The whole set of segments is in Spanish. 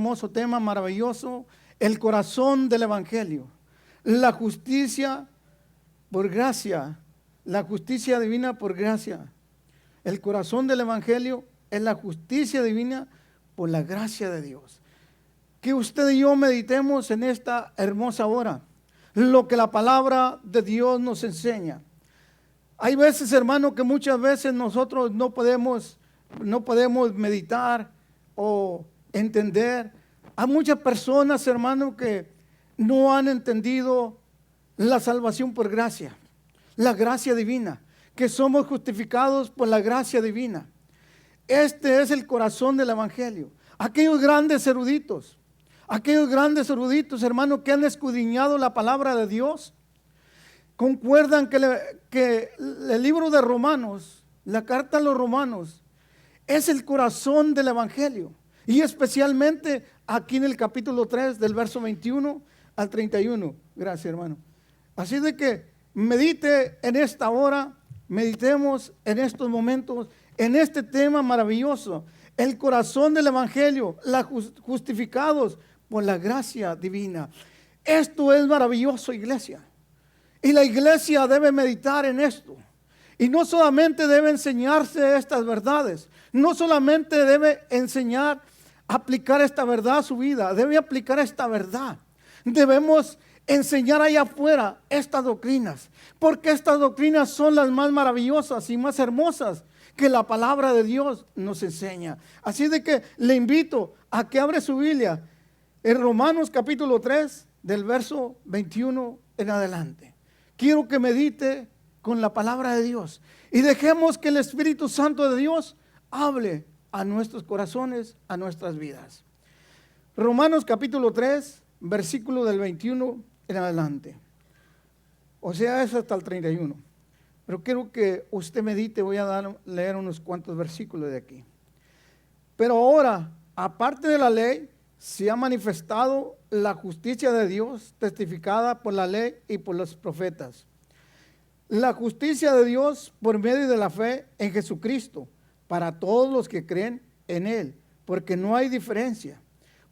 hermoso tema maravilloso, el corazón del Evangelio, la justicia por gracia, la justicia divina por gracia. El corazón del Evangelio es la justicia divina por la gracia de Dios. Que usted y yo meditemos en esta hermosa hora lo que la palabra de Dios nos enseña. Hay veces, hermano, que muchas veces nosotros no podemos meditar o entender. Hay muchas personas, hermano, que no han entendido la salvación por gracia, la gracia divina, que somos justificados por la gracia divina. Este es el corazón del Evangelio. Aquellos grandes eruditos, hermano, que han escudriñado la palabra de Dios, concuerdan que el libro de Romanos, la carta a los Romanos, es el corazón del Evangelio. Y especialmente aquí en el capítulo 3, del verso 21 al 31. Gracias, hermano. Así de que medite en esta hora, meditemos en estos momentos, en este tema maravilloso, el corazón del Evangelio, justificados por la gracia divina. Esto es maravilloso, iglesia. Y la iglesia debe meditar en esto. Y no solamente debe enseñarse estas verdades, no solamente debe enseñar, aplicar esta verdad a su vida, debe aplicar esta verdad. Debemos enseñar allá afuera estas doctrinas, porque estas doctrinas son las más maravillosas y más hermosas que la palabra de Dios nos enseña. Así de que le invito a que abra su Biblia en Romanos capítulo 3, del verso 21 en adelante. Quiero que medite con la palabra de Dios y dejemos que el Espíritu Santo de Dios hable a nuestros corazones, a nuestras vidas. Romanos capítulo 3, versículo del 21 en adelante. O sea, es hasta el 31. Pero quiero que usted medite, voy a leer unos cuantos versículos de aquí. Pero ahora, aparte de la ley, se ha manifestado la justicia de Dios, testificada por la ley y por los profetas. La justicia de Dios por medio de la fe en Jesucristo, para todos los que creen en Él, porque no hay diferencia.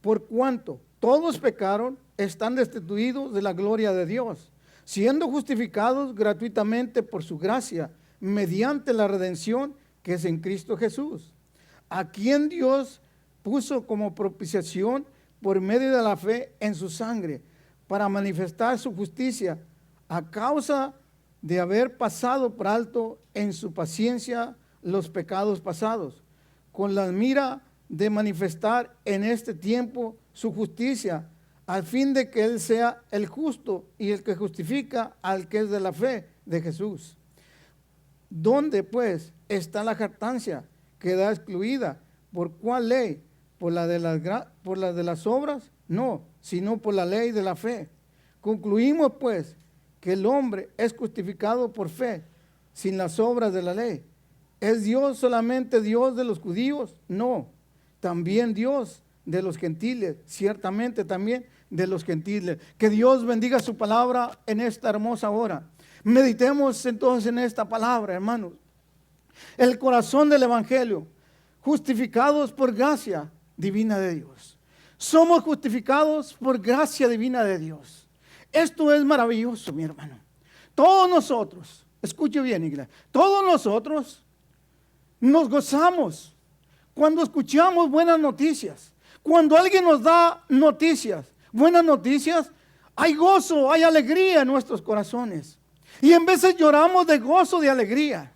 Por cuanto todos pecaron, están destituidos de la gloria de Dios, siendo justificados gratuitamente por su gracia, mediante la redención que es en Cristo Jesús, a quien Dios puso como propiciación por medio de la fe en su sangre, para manifestar su justicia, a causa de haber pasado por alto en su paciencia los pecados pasados, con la mira de manifestar en este tiempo su justicia, al fin de que Él sea el justo y el que justifica al que es de la fe de Jesús. ¿Dónde pues está la jactancia? Queda excluida. ¿Por cuál ley? ¿Por la de las obras? No, sino por la ley de la fe. Concluimos pues que el hombre es justificado por fe, sin las obras de la ley. ¿Es Dios solamente Dios de los judíos? No, también Dios de los gentiles, ciertamente también de los gentiles. Que Dios bendiga su palabra en esta hermosa hora. Meditemos entonces en esta palabra, hermanos. El corazón del Evangelio, justificados por gracia divina de Dios. Somos justificados por gracia divina de Dios. Esto es maravilloso, mi hermano. Todos nosotros, escuche bien, iglesia, todos nosotros nos gozamos cuando escuchamos buenas noticias. Cuando alguien nos da noticias, buenas noticias, hay gozo, hay alegría en nuestros corazones. Y en veces lloramos de gozo, de alegría,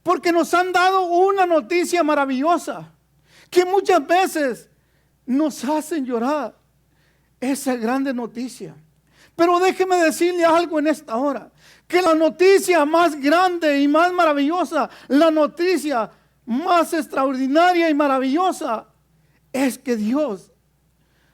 porque nos han dado una noticia maravillosa, que muchas veces nos hacen llorar esa grande noticia. Pero déjeme decirle algo en esta hora, que la noticia más grande y más maravillosa, la noticia más extraordinaria y maravillosa, es que Dios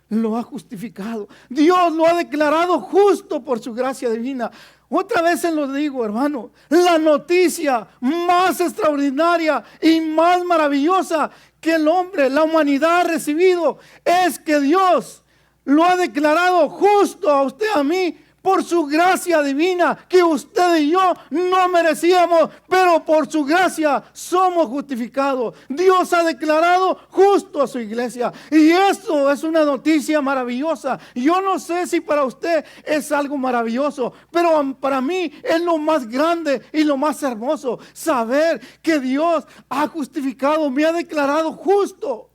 lo ha justificado. Dios lo ha declarado justo por su gracia divina. Otra vez se lo digo, hermano, la noticia más extraordinaria y más maravillosa que el hombre, la humanidad ha recibido, es que Dios lo ha declarado justo a usted, a mí, por su gracia divina que usted y yo no merecíamos, pero por su gracia somos justificados. Dios ha declarado justo a su iglesia, y esto es una noticia maravillosa. Yo no sé si para usted es algo maravilloso, pero para mí es lo más grande y lo más hermoso, saber que Dios ha justificado, me ha declarado justo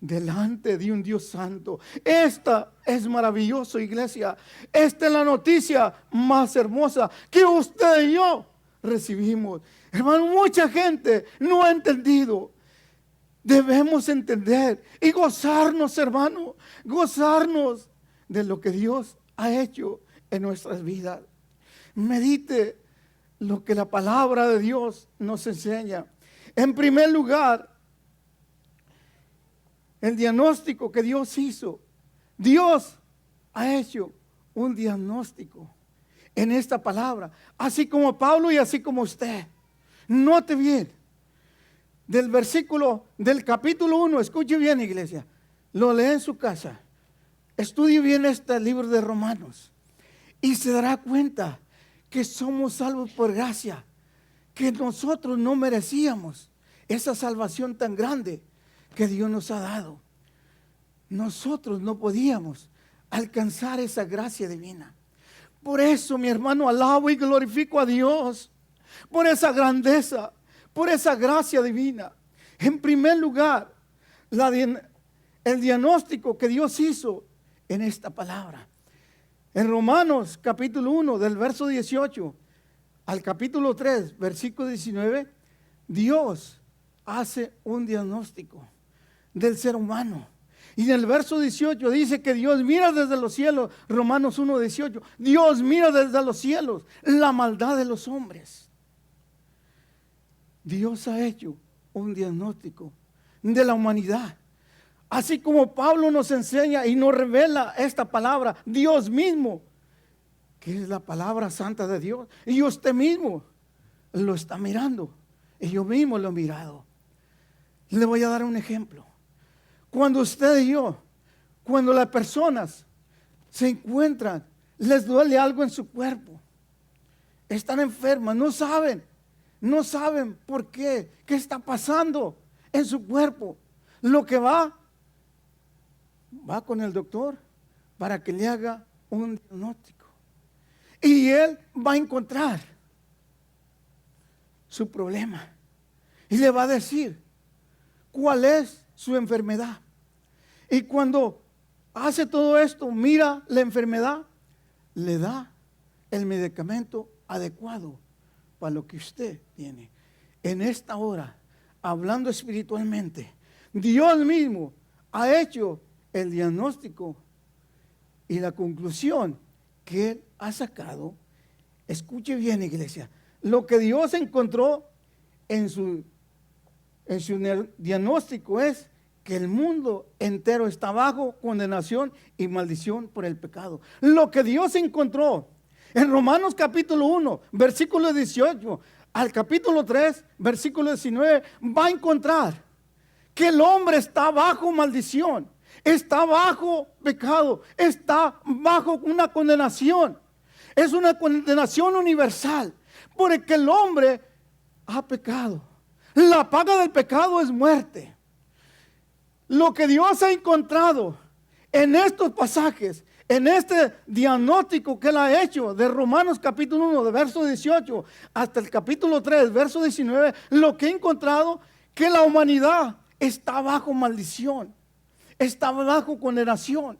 delante de un Dios santo. Esta es maravilloso, iglesia. Esta es la noticia más hermosa que usted y yo recibimos. Hermano, mucha gente no ha entendido. Debemos entender y gozarnos, hermano, gozarnos de lo que Dios ha hecho en nuestras vidas. Medite lo que la palabra de Dios nos enseña. En primer lugar, el diagnóstico que Dios hizo. Dios ha hecho un diagnóstico en esta palabra, así como Pablo y así como usted. Note bien, del capítulo 1, escuche bien, iglesia, lo lee en su casa, estudie bien este libro de Romanos y se dará cuenta que somos salvos por gracia, que nosotros no merecíamos esa salvación tan grande que Dios nos ha dado. Nosotros no podíamos alcanzar esa gracia divina. Por eso, mi hermano, alabo y glorifico a Dios por esa grandeza, por esa gracia divina. En primer lugar, el diagnóstico que Dios hizo en esta palabra. En Romanos capítulo 1, del verso 18 al capítulo 3, versículo 19, Dios hace un diagnóstico del ser humano. Y en el verso 18 dice que Dios mira desde los cielos, Romanos 1, 18, Dios mira desde los cielos la maldad de los hombres. Dios ha hecho un diagnóstico de la humanidad. Así como Pablo nos enseña y nos revela esta palabra, Dios mismo, que es la palabra santa de Dios, y usted mismo lo está mirando, y yo mismo lo he mirado. Le voy a dar un ejemplo. Cuando usted y yo, cuando las personas se encuentran, les duele algo en su cuerpo, están enfermas, no saben por qué está pasando en su cuerpo. Lo que va con el doctor para que le haga un diagnóstico. Y él va a encontrar su problema y le va a decir cuál es su enfermedad. Y cuando hace todo esto, mira la enfermedad, le da el medicamento adecuado para lo que usted tiene. En esta hora, hablando espiritualmente, Dios mismo ha hecho el diagnóstico y la conclusión que Él ha sacado. Escuche bien, iglesia, lo que Dios encontró en su diagnóstico es que el mundo entero está bajo condenación y maldición por el pecado. Lo que Dios encontró en Romanos capítulo 1, versículo 18 al capítulo 3, versículo 19, va a encontrar que el hombre está bajo maldición, está bajo pecado, está bajo una condenación. Es una condenación universal, porque el hombre ha pecado. La paga del pecado es muerte. Lo que Dios ha encontrado en estos pasajes, en este diagnóstico que Él ha hecho de Romanos capítulo 1, de verso 18 hasta el capítulo 3, verso 19, lo que ha encontrado que la humanidad está bajo maldición, está bajo condenación.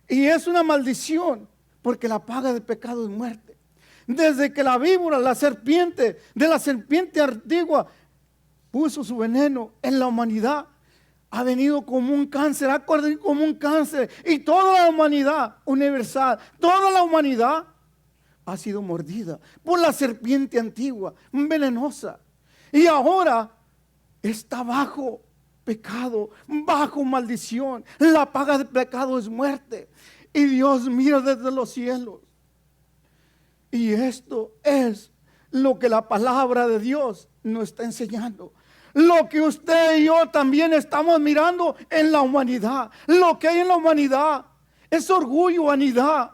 Y es una maldición porque la paga del pecado es muerte. Desde que la víbora, la serpiente antigua puso su veneno en la humanidad, ha venido como un cáncer, ha corrido como un cáncer. Y toda la humanidad universal, toda la humanidad ha sido mordida por la serpiente antigua, venenosa. Y ahora está bajo pecado, bajo maldición. La paga del pecado es muerte. Y Dios mira desde los cielos. Y esto es lo que la palabra de Dios nos está enseñando. Lo que usted y yo también estamos mirando en la humanidad. Lo que hay en la humanidad es orgullo, vanidad.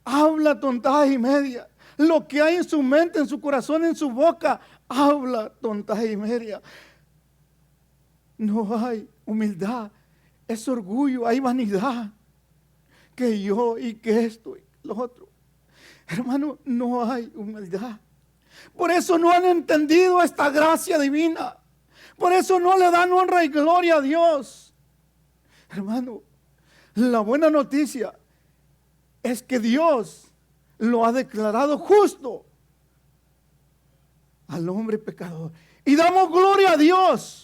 habla tontada y media. Lo que hay en su mente, en su corazón, en su boca, habla tontada y media. No hay humildad, es orgullo, hay vanidad. Que yo y que esto y lo otro. Hermano, no hay humildad. Por eso no han entendido esta gracia divina. Por eso no le dan honra y gloria a Dios. Hermano, la buena noticia es que Dios lo ha declarado justo al hombre pecador. Y damos gloria a Dios.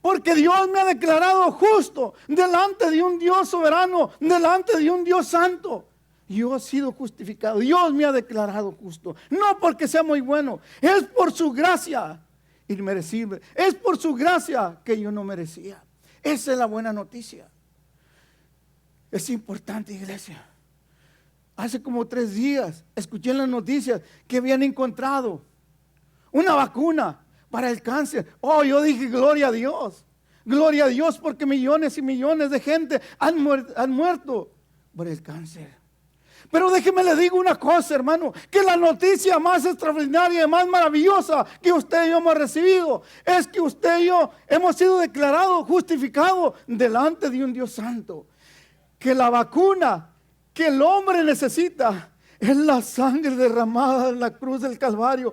Porque Dios me ha declarado justo delante de un Dios soberano, delante de un Dios santo. Yo he sido justificado. Dios me ha declarado justo. No porque sea muy bueno, es por su gracia inmerecible. Es por su gracia que yo no merecía. Esa es la buena noticia. Es importante, iglesia. Hace como 3 días escuché en las noticias que habían encontrado una vacuna para el cáncer. Oh, yo dije gloria a Dios. Gloria a Dios porque millones y millones de gente han muerto por el cáncer. Pero déjeme le digo una cosa, hermano, que la noticia más extraordinaria y más maravillosa que usted y yo hemos recibido es que usted y yo hemos sido declarados justificados delante de un Dios santo. Que la vacuna que el hombre necesita es la sangre derramada en la cruz del Calvario.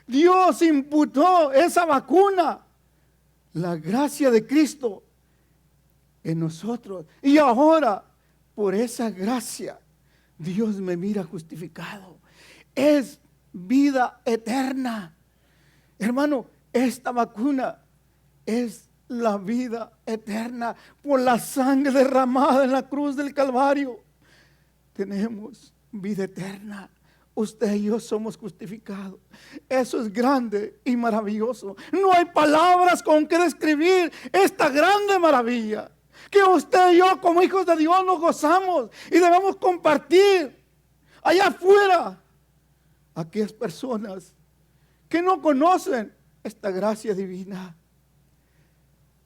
Dios imputó esa vacuna, la gracia de Cristo en nosotros. Y ahora, por esa gracia, Dios me mira justificado. Es vida eterna. Hermano, esta vacuna es la vida eterna por la sangre derramada en la cruz del Calvario. Tenemos vida eterna. Usted y yo somos justificados. Eso es grande y maravilloso. No hay palabras con que describir esta grande maravilla que usted y yo como hijos de Dios nos gozamos y debemos compartir allá afuera a aquellas personas que no conocen esta gracia divina.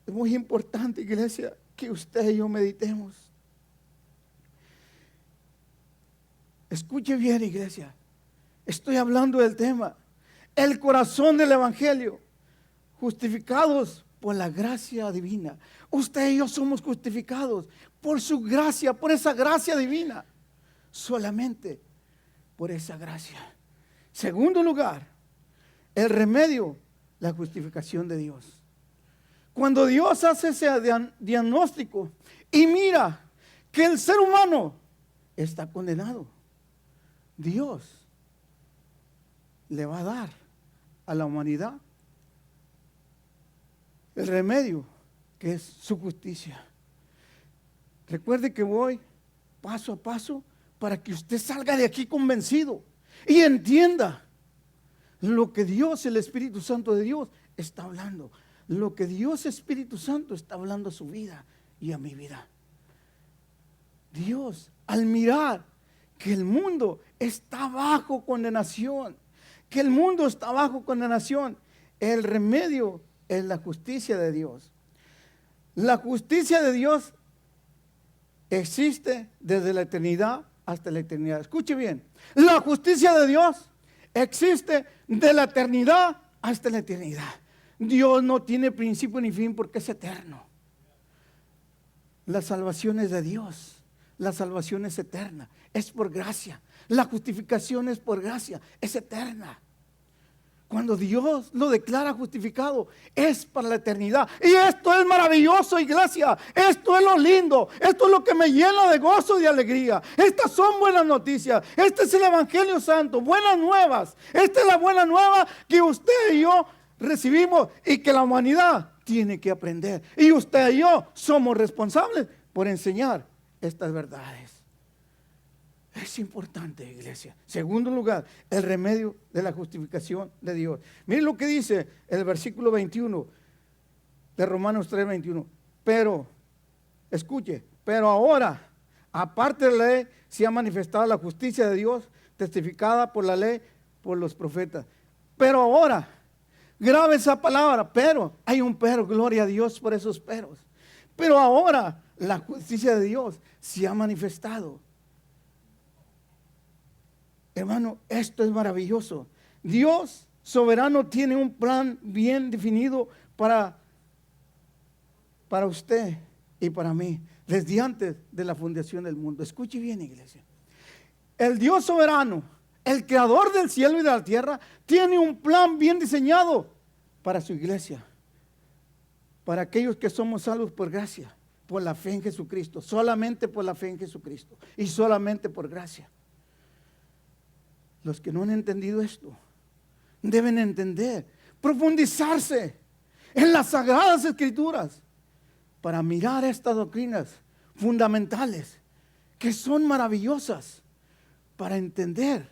Es muy importante, iglesia, que usted y yo meditemos. Escuche bien, iglesia. Estoy hablando del tema. El corazón del evangelio. Justificados por la gracia divina. Usted y yo somos justificados por su gracia, por esa gracia divina. Solamente por esa gracia. Segundo lugar, el remedio, la justificación de Dios. Cuando Dios hace ese diagnóstico y mira que el ser humano está condenado, Dios le va a dar a la humanidad el remedio, que es su justicia. Recuerde que voy paso a paso para que usted salga de aquí convencido y entienda lo que Dios, el Espíritu Santo de Dios, está hablando. Lo que Dios Espíritu Santo está hablando a su vida y a mi vida. Dios, al mirar que el mundo está bajo condenación, que el mundo está bajo condenación, el remedio es la justicia de Dios. La justicia de Dios existe desde la eternidad hasta la eternidad. Escuche bien, la justicia de Dios existe de la eternidad hasta la eternidad. Dios no tiene principio ni fin porque es eterno. La salvación es de Dios. La salvación es eterna. Es por gracia. La justificación es por gracia. Es eterna. Cuando Dios lo declara justificado, es para la eternidad. Y esto es maravilloso, iglesia. Esto es lo lindo. Esto es lo que me llena de gozo y de alegría. Estas son buenas noticias. Este es el Evangelio Santo. Buenas nuevas. Esta es la buena nueva que usted y yo recibimos y que la humanidad tiene que aprender. Y usted y yo somos responsables por enseñar estas verdades. Es importante, iglesia. Segundo lugar, el remedio de la justificación de Dios. Miren lo que dice el versículo 21 de Romanos 3:21. Pero, escuche, pero ahora, aparte de la ley, se ha manifestado la justicia de Dios, testificada por la ley, por los profetas. Pero ahora, grave esa palabra, pero, hay un pero, gloria a Dios por esos peros. Pero ahora, la justicia de Dios se ha manifestado. Hermano, esto es maravilloso. Dios soberano tiene un plan bien definido para usted y para mí, desde antes de la fundación del mundo. Escuche bien, iglesia. El Dios soberano, el creador del cielo y de la tierra, tiene un plan bien diseñado para su iglesia, para aquellos que somos salvos por gracia, por la fe en Jesucristo, solamente por la fe en Jesucristo y solamente por gracia. Los que no han entendido esto deben entender, profundizarse en las sagradas escrituras para mirar estas doctrinas fundamentales que son maravillosas para entender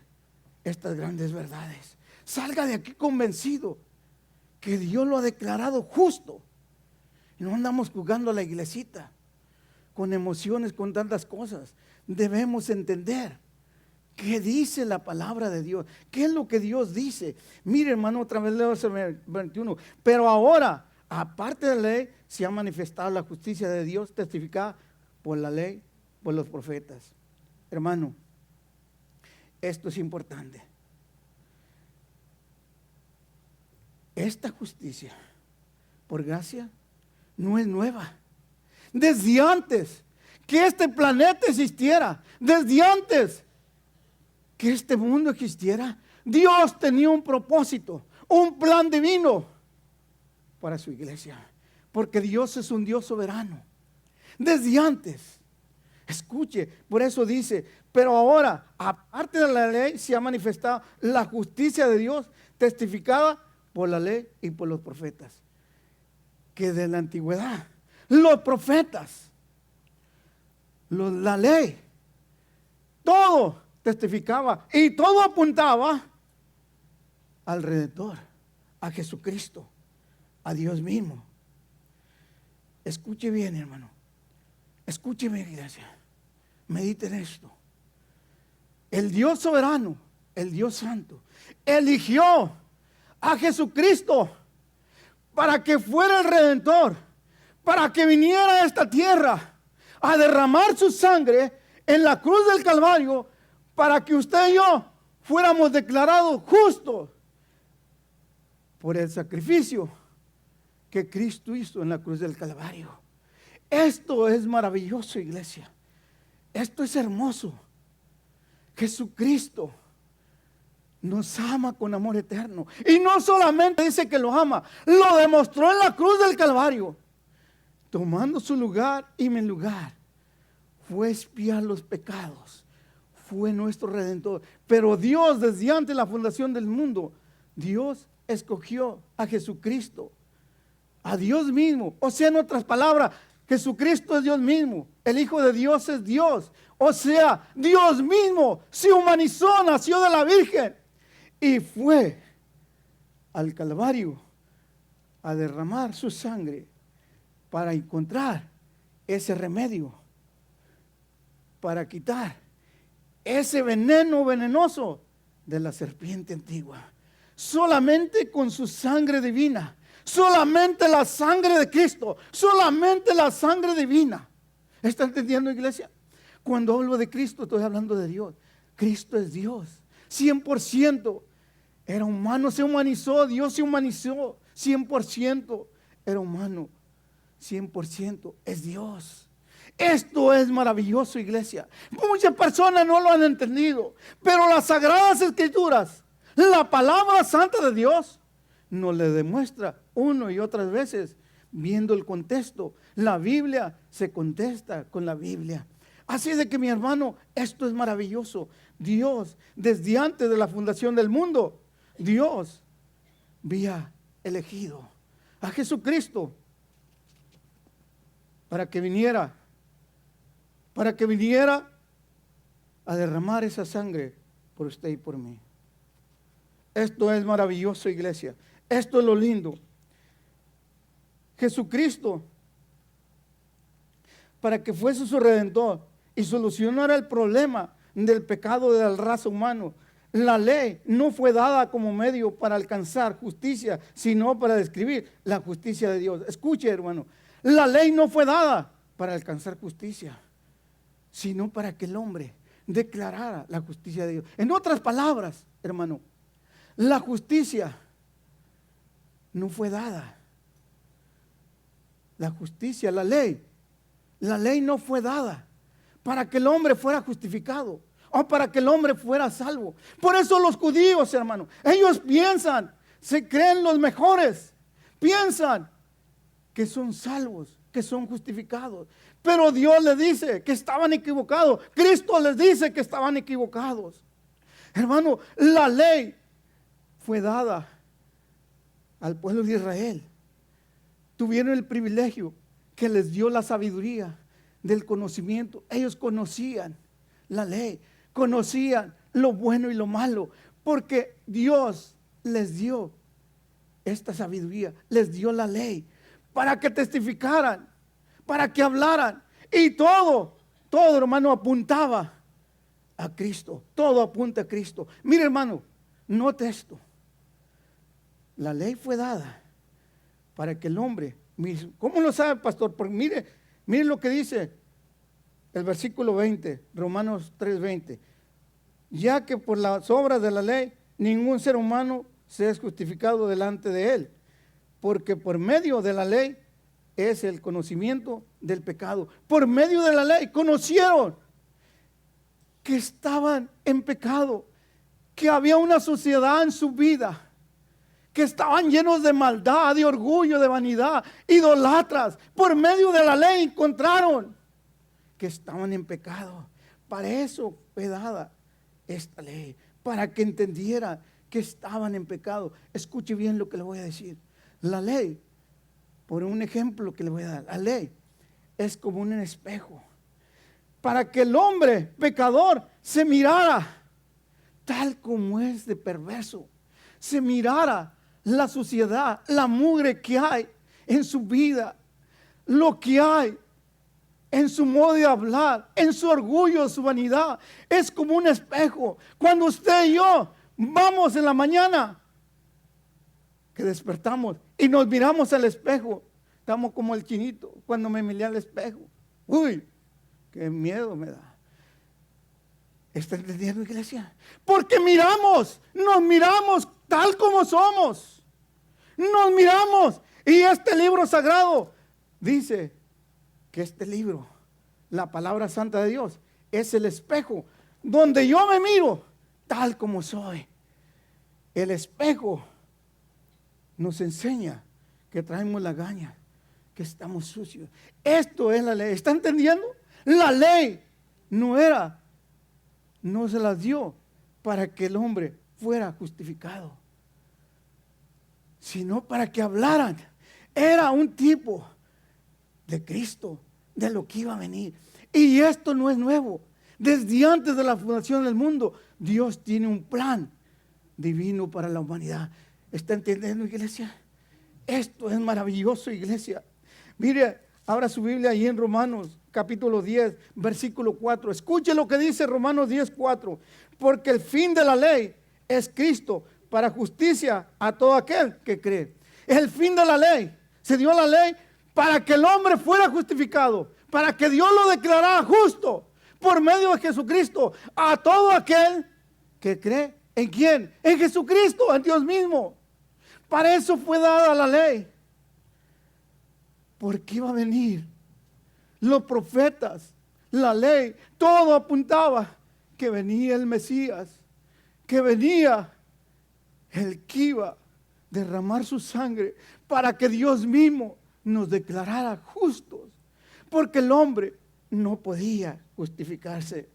estas grandes verdades. Salga de aquí convencido que Dios lo ha declarado justo. Y no andamos jugando a la iglesita con emociones, con tantas cosas. Debemos entender qué dice la palabra de Dios, qué es lo que Dios dice. Mire, hermano, otra vez leo el 21. Pero ahora, aparte de la ley, se ha manifestado la justicia de Dios, testificada por la ley, por los profetas. Hermano, esto es importante. Esta justicia, por gracia, no es nueva. Desde antes que este planeta existiera, desde antes que este mundo existiera, Dios tenía un propósito, un plan divino para su iglesia, porque Dios es un Dios soberano. Desde antes, escuche, por eso dice, pero ahora, aparte de la ley, se ha manifestado la justicia de Dios, testificada por la ley y por los profetas. Que de la antigüedad, los profetas, la ley, todo testificaba y todo apuntaba al Redentor, a Jesucristo, a Dios mismo. Escuche bien, hermano. Escúcheme, iglesia. Mediten esto. El Dios soberano, el Dios santo, eligió a Jesucristo para que fuera el Redentor, para que viniera a esta tierra a derramar su sangre en la cruz del Calvario, para que usted y yo fuéramos declarados justos por el sacrificio que Cristo hizo en la cruz del Calvario. Esto es maravilloso, iglesia. Esto es hermoso. Jesucristo nos ama con amor eterno. Y no solamente dice que lo ama, lo demostró en la cruz del Calvario. Tomando su lugar y mi lugar. Fue expiar los pecados. Fue nuestro Redentor. Pero Dios, desde antes de la fundación del mundo, Dios escogió a Jesucristo, a Dios mismo. O sea, en otras palabras, Jesucristo es Dios mismo. El Hijo de Dios es Dios. O sea, Dios mismo se humanizó, nació de la Virgen y fue al Calvario a derramar su sangre para encontrar ese remedio, para quitar ese veneno venenoso de la serpiente antigua. Solamente con su sangre divina, solamente la sangre de Cristo, solamente la sangre divina. ¿Está entendiendo, iglesia? Cuando hablo de Cristo, estoy hablando de Dios. Cristo es Dios, 100%. Era humano, se humanizó, Dios se humanizó, 100%. Era humano, 100% es Dios. Esto es maravilloso, iglesia. Muchas personas no lo han entendido, pero las sagradas escrituras, la palabra santa de Dios, nos le demuestra una y otras veces, viendo el contexto. La Biblia se contesta con la Biblia. Así de que, mi hermano, esto es maravilloso. Dios, desde antes de la fundación del mundo, Dios había elegido a Jesucristo para que viniera a derramar esa sangre por usted y por mí. Esto es maravilloso, iglesia. Esto es lo lindo. Jesucristo, para que fuese su Redentor y solucionara el problema del pecado de la raza humana. La ley no fue dada como medio para alcanzar justicia, sino para describir la justicia de Dios. Escuche, hermano, la ley no fue dada para alcanzar justicia, sino para que el hombre declarara la justicia de Dios. En otras palabras, hermano, la justicia no fue dada. La justicia, la ley no fue dada para que el hombre fuera justificado o para que el hombre fuera salvo. Por eso los judíos, hermano, ellos piensan, se creen los mejores, piensan que son salvos, que son justificados. Pero Dios les dice que estaban equivocados. Cristo les dice que estaban equivocados. Hermano, la ley fue dada al pueblo de Israel. Tuvieron el privilegio que les dio la sabiduría del conocimiento. Ellos conocían la ley, conocían lo bueno y lo malo, porque Dios les dio esta sabiduría, les dio la ley para que testificaran, para que hablaran. Y todo, hermano, apuntaba a Cristo. Todo apunta a Cristo. Mire, hermano, note esto. La ley fue dada para que el hombre, ¿cómo lo sabe, pastor? Porque mire lo que dice el versículo 20, Romanos 3:20. Ya que por las obras de la ley ningún ser humano se es justificado delante de él, porque por medio de la ley es el conocimiento del pecado. Por medio de la ley conocieron que estaban en pecado, que había una sociedad en su vida, que estaban llenos de maldad, de orgullo, de vanidad, idolatras. Por medio de la ley encontraron que estaban en pecado. Para eso fue dada esta ley, para que entendieran que estaban en pecado. Escuche bien lo que le voy a decir. La ley, por un ejemplo que le voy a dar, la ley es como un espejo, para que el hombre pecador se mirara tal como es de perverso, se mirara la suciedad, la mugre que hay en su vida, lo que hay en su modo de hablar, en su orgullo, su vanidad. Es como un espejo. Cuando usted y yo vamos en la mañana, que despertamos y nos miramos al espejo, estamos como el chinito cuando me miré al espejo. Uy, qué miedo me da. ¿Está entendiendo, iglesia? Porque nos miramos tal como somos. Nos miramos. Y este libro sagrado dice que este libro, la palabra santa de Dios, es el espejo donde yo me miro tal como soy. El espejo nos enseña que traemos lagaña, que estamos sucios. Esto es la ley. ¿Está entendiendo? La ley no se las dio para que el hombre fuera justificado, sino para que hablaran. Era un tipo de Cristo, de lo que iba a venir. Y esto no es nuevo. Desde antes de la fundación del mundo, Dios tiene un plan divino para la humanidad. ¿Está entendiendo, iglesia? Esto es maravilloso, iglesia. Mire, abra su Biblia ahí en Romanos capítulo 10, versículo 4. Escuche lo que dice Romanos 10, 4. Porque el fin de la ley es Cristo para justicia a todo aquel que cree. El fin de la ley. Se dio la ley para que el hombre fuera justificado, para que Dios lo declarara justo por medio de Jesucristo a todo aquel que cree. ¿En quién? En Jesucristo, en Dios mismo. Para eso fue dada la ley. Porque iba a venir los profetas, la ley, todo apuntaba que venía el Mesías, que venía el que iba a derramar su sangre para que Dios mismo nos declarara justos, porque el hombre no podía justificarse.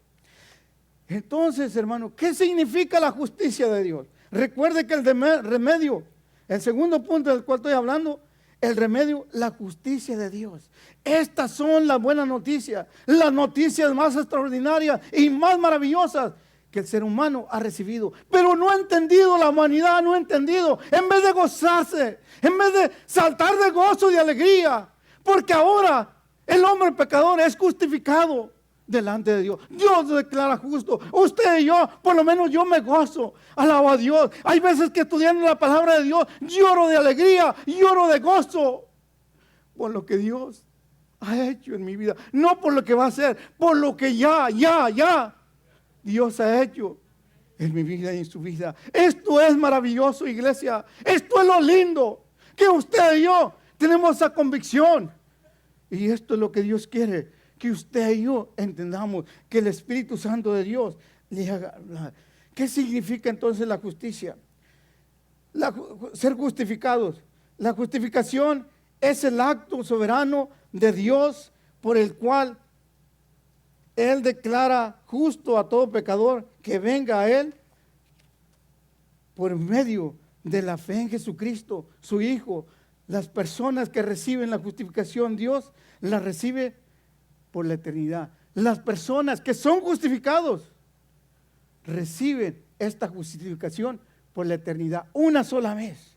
Entonces, hermano, ¿qué significa la justicia de Dios? Recuerde que el remedio, el segundo punto del cual estoy hablando, el remedio, la justicia de Dios. Estas son las buenas noticias, las noticias más extraordinarias y más maravillosas que el ser humano ha recibido. Pero no ha entendido, la humanidad no ha entendido. En vez de gozarse, en vez de saltar de gozo y de alegría, porque ahora el hombre pecador es justificado delante de Dios. Dios lo declara justo. Usted y yo, por lo menos yo me gozo. Alabo a Dios. Hay veces que estudiando la palabra de Dios lloro de alegría, lloro de gozo por lo que Dios ha hecho en mi vida. No por lo que va a hacer, por lo que ya. Dios ha hecho en mi vida y en su vida. Esto es maravilloso, iglesia. Esto es lo lindo, que usted y yo tenemos esa convicción. Y esto es lo que Dios quiere, que usted y yo entendamos, que el Espíritu Santo de Dios le haga hablar. ¿Qué significa entonces la justicia? Ser justificados. La justificación es el acto soberano de Dios por el cual Él declara justo a todo pecador que venga a Él por medio de la fe en Jesucristo, su Hijo. Las personas que reciben la justificación, Dios la recibe por la eternidad. Las personas que son justificados reciben esta justificación por la eternidad, una sola vez.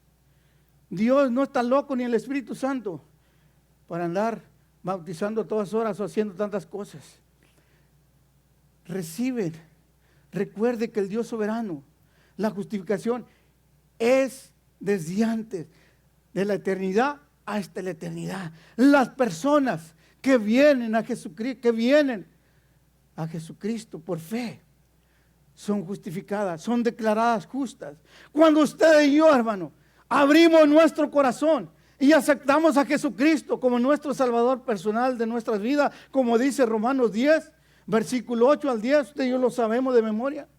Dios no está loco ni el Espíritu Santo para andar bautizando a todas horas o haciendo tantas cosas. Reciben. Recuerde que el Dios soberano, la justificación es desde antes de la eternidad hasta la eternidad. Las personas que vienen a Jesucristo, por fe, son justificadas, son declaradas justas. Cuando usted y yo, hermano, abrimos nuestro corazón y aceptamos a Jesucristo como nuestro Salvador personal de nuestras vidas, como dice Romanos 10, versículo 8 al 10, usted y yo lo sabemos de memoria.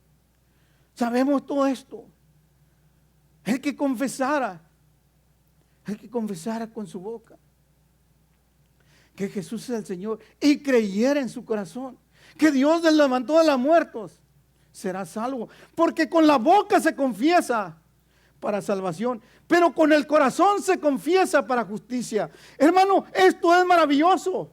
Sabemos todo esto. El que confesara con su boca que Jesús es el Señor y creyera en su corazón que Dios le levantó de los muertos, será salvo. Porque con la boca se confiesa para salvación, pero con el corazón se confiesa para justicia. Hermano, esto es maravilloso.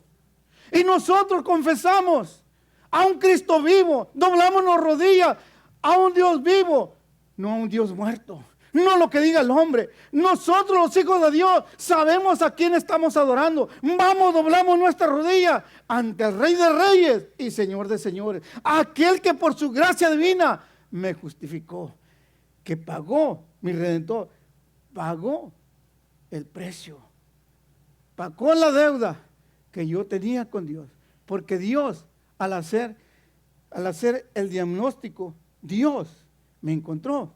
Y nosotros confesamos a un Cristo vivo, doblamos las rodillas a un Dios vivo, no a un Dios muerto. No lo que diga el hombre. Nosotros los hijos de Dios sabemos a quién estamos adorando. Vamos, doblamos nuestra rodilla ante el Rey de Reyes y Señor de Señores. Aquel que por su gracia divina me justificó. Que pagó, mi Redentor, pagó el precio. Pagó la deuda que yo tenía con Dios. Porque Dios, al hacer el diagnóstico, Dios me encontró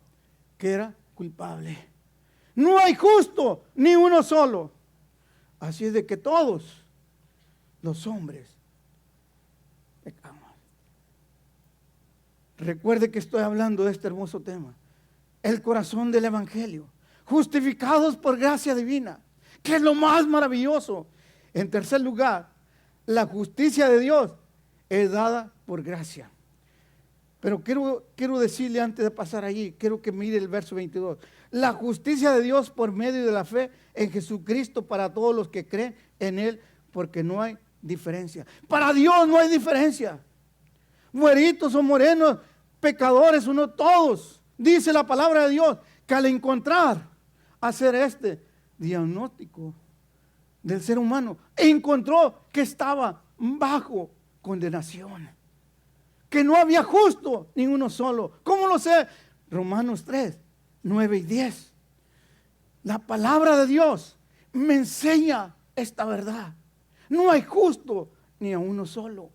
que era culpable. No hay justo ni uno solo. Así es de que todos los hombres pecamos. Recuerde que estoy hablando de este hermoso tema. El corazón del Evangelio. Justificados por gracia divina. Que es lo más maravilloso. En tercer lugar, la justicia de Dios es dada por gracia. Pero quiero decirle antes de pasar allí, quiero que mire el verso 22. La justicia de Dios por medio de la fe en Jesucristo para todos los que creen en Él, porque no hay diferencia. Para Dios no hay diferencia. Güeritos o morenos, pecadores o no, todos. Dice la palabra de Dios que al hacer este diagnóstico del ser humano, encontró que estaba bajo condenación. Que no había justo ni uno solo. ¿Cómo lo sé? Romanos 3, 9 y 10. La palabra de Dios me enseña esta verdad. No hay justo ni a uno solo.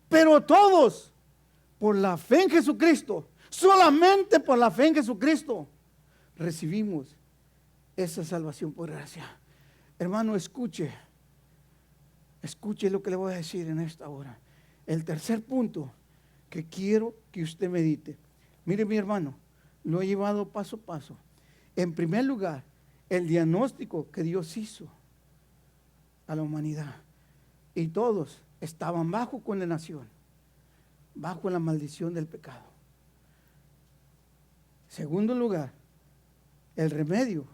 Pero todos, por la fe en Jesucristo, solamente por la fe en Jesucristo, recibimos esa salvación por gracia. Hermano, escuche lo que le voy a decir en esta hora. El tercer punto que quiero que usted medite. Mire, mi hermano, lo he llevado paso a paso. En primer lugar, el diagnóstico que Dios hizo a la humanidad. Y todos estaban bajo condenación, bajo la maldición del pecado. Segundo lugar, el remedio,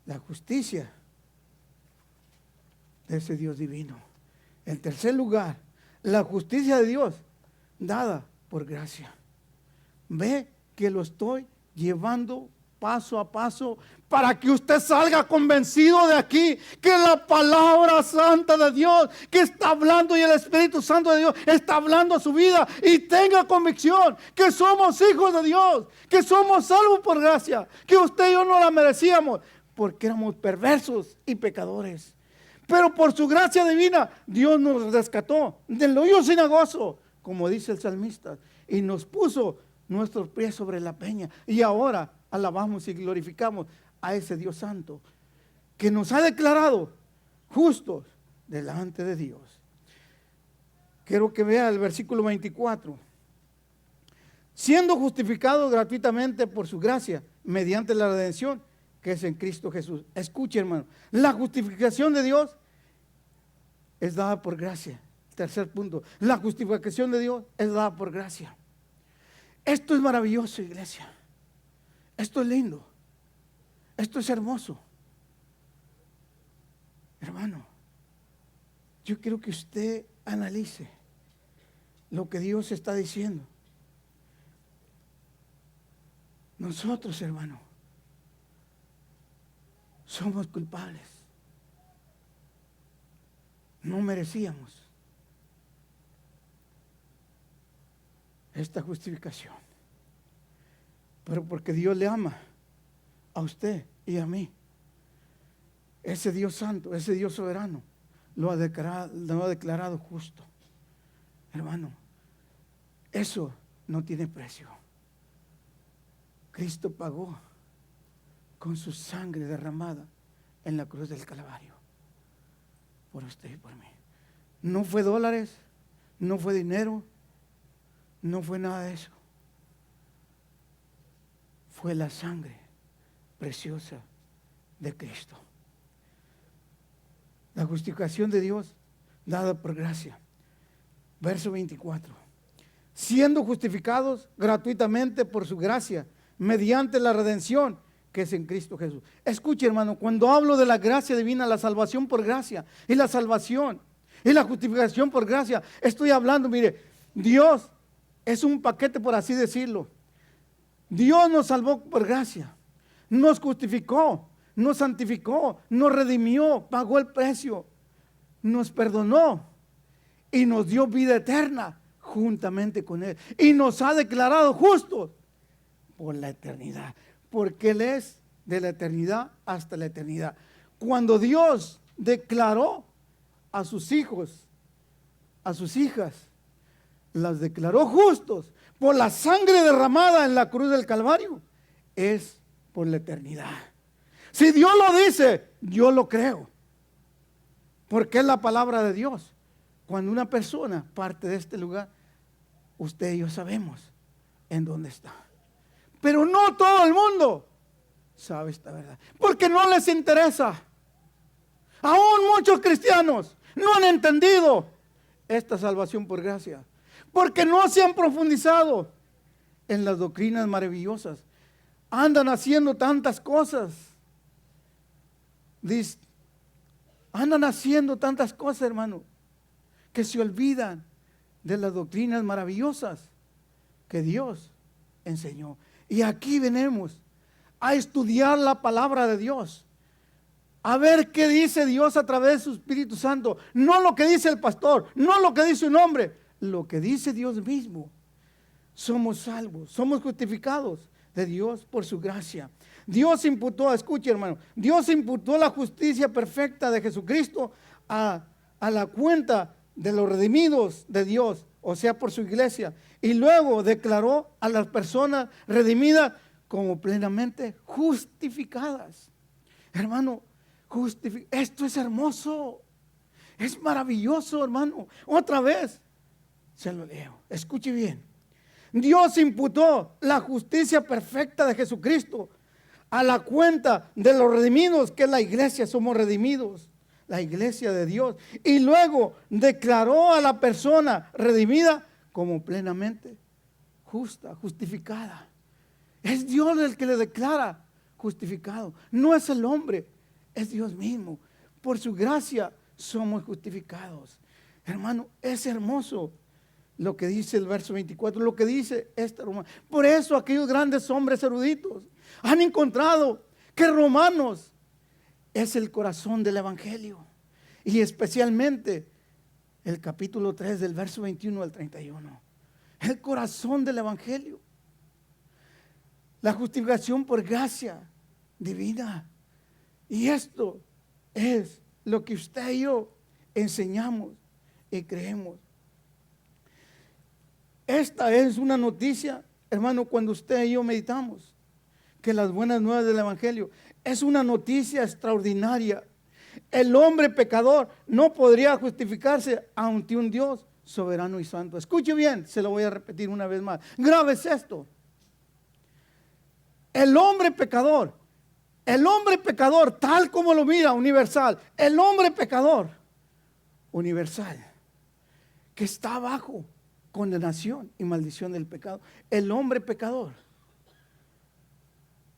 la justicia de ese Dios divino. En tercer lugar, la justicia de Dios dada por gracia. Ve que lo estoy llevando paso a paso para que usted salga convencido de aquí que la palabra santa de Dios que está hablando y el Espíritu Santo de Dios está hablando a su vida y tenga convicción que somos hijos de Dios, que somos salvos por gracia, que usted y yo no la merecíamos porque éramos perversos y pecadores. Pero por su gracia divina, Dios nos rescató del hoyo cenagoso como dice el salmista, y nos puso nuestros pies sobre la peña. Y ahora alabamos y glorificamos a ese Dios santo que nos ha declarado justos delante de Dios. Quiero que vea el versículo 24. Siendo justificados gratuitamente por su gracia, mediante la redención que es en Cristo Jesús. Escuche, hermano, la justificación de Dios es dada por gracia. Tercer punto, la justificación de Dios es dada por gracia. Esto es maravilloso, iglesia. Esto es lindo. Esto es hermoso. Hermano, yo quiero que usted analice lo que Dios está diciendo. Nosotros, hermano, somos culpables. No merecíamos esta justificación. Pero porque Dios le ama a usted y a mí, ese Dios santo, ese Dios soberano, lo ha declarado justo. Hermano, eso no tiene precio. Cristo pagó con su sangre derramada en la cruz del Calvario por usted y por mí. No fue dólares, no fue dinero, no fue nada de eso. Fue la sangre preciosa de Cristo. La justificación de Dios dada por gracia. Verso 24. Siendo justificados gratuitamente por su gracia, mediante la redención que es en Cristo Jesús. Escuche, hermano, cuando hablo de la gracia divina, la salvación por gracia y la salvación y la justificación por gracia, estoy hablando, mire, Dios es un paquete, por así decirlo. Dios nos salvó por gracia, nos justificó, nos santificó, nos redimió, pagó el precio, nos perdonó y nos dio vida eterna juntamente con Él. Y nos ha declarado justos por la eternidad, porque Él es de la eternidad hasta la eternidad. Cuando Dios declaró a sus hijos, a sus hijas, las declaró justos por la sangre derramada en la cruz del Calvario, es por la eternidad. Si Dios lo dice, yo lo creo, porque es la palabra de Dios. Cuando una persona parte de este lugar, usted y yo sabemos en dónde está. Pero no todo el mundo sabe esta verdad, porque no les interesa. Aún muchos cristianos no han entendido esta salvación por gracia, porque no se han profundizado en las doctrinas maravillosas. Andan haciendo tantas cosas. Andan haciendo tantas cosas, hermano, que se olvidan de las doctrinas maravillosas que Dios enseñó. Y aquí venimos a estudiar la palabra de Dios, a ver qué dice Dios a través de su Espíritu Santo. No lo que dice el pastor, no lo que dice un hombre, lo que dice Dios mismo. Somos salvos, somos justificados de Dios por su gracia. Dios imputó, escuche, hermano, Dios imputó la justicia perfecta de Jesucristo a la cuenta de los redimidos de Dios, o sea, por su iglesia. Y luego declaró a las personas redimidas como plenamente justificadas. Hermano, esto es hermoso, es maravilloso, hermano. Otra vez se lo leo, escuche bien. Dios imputó la justicia perfecta de Jesucristo a la cuenta de los redimidos, que es la iglesia, somos redimidos, la iglesia de Dios. Y luego declaró a la persona redimida como plenamente justa, justificada. Es Dios el que le declara justificado, no es el hombre, es Dios mismo. Por su gracia somos justificados. Hermano, es hermoso lo que dice el verso 24, lo que dice este Romano. Por eso aquellos grandes hombres eruditos han encontrado que Romanos es el corazón del Evangelio, y especialmente el capítulo 3 del verso 21 al 31. El corazón del Evangelio. La justificación por gracia divina. Y esto es lo que usted y yo enseñamos y creemos. Esta es una noticia, hermano, cuando usted y yo meditamos que las buenas nuevas del Evangelio es una noticia extraordinaria. El hombre pecador no podría justificarse ante un Dios soberano y santo. Escuche bien, se lo voy a repetir una vez más. Grábese esto. El hombre pecador, tal como lo mira, universal, el hombre pecador, universal, que está bajo condenación y maldición del pecado, el hombre pecador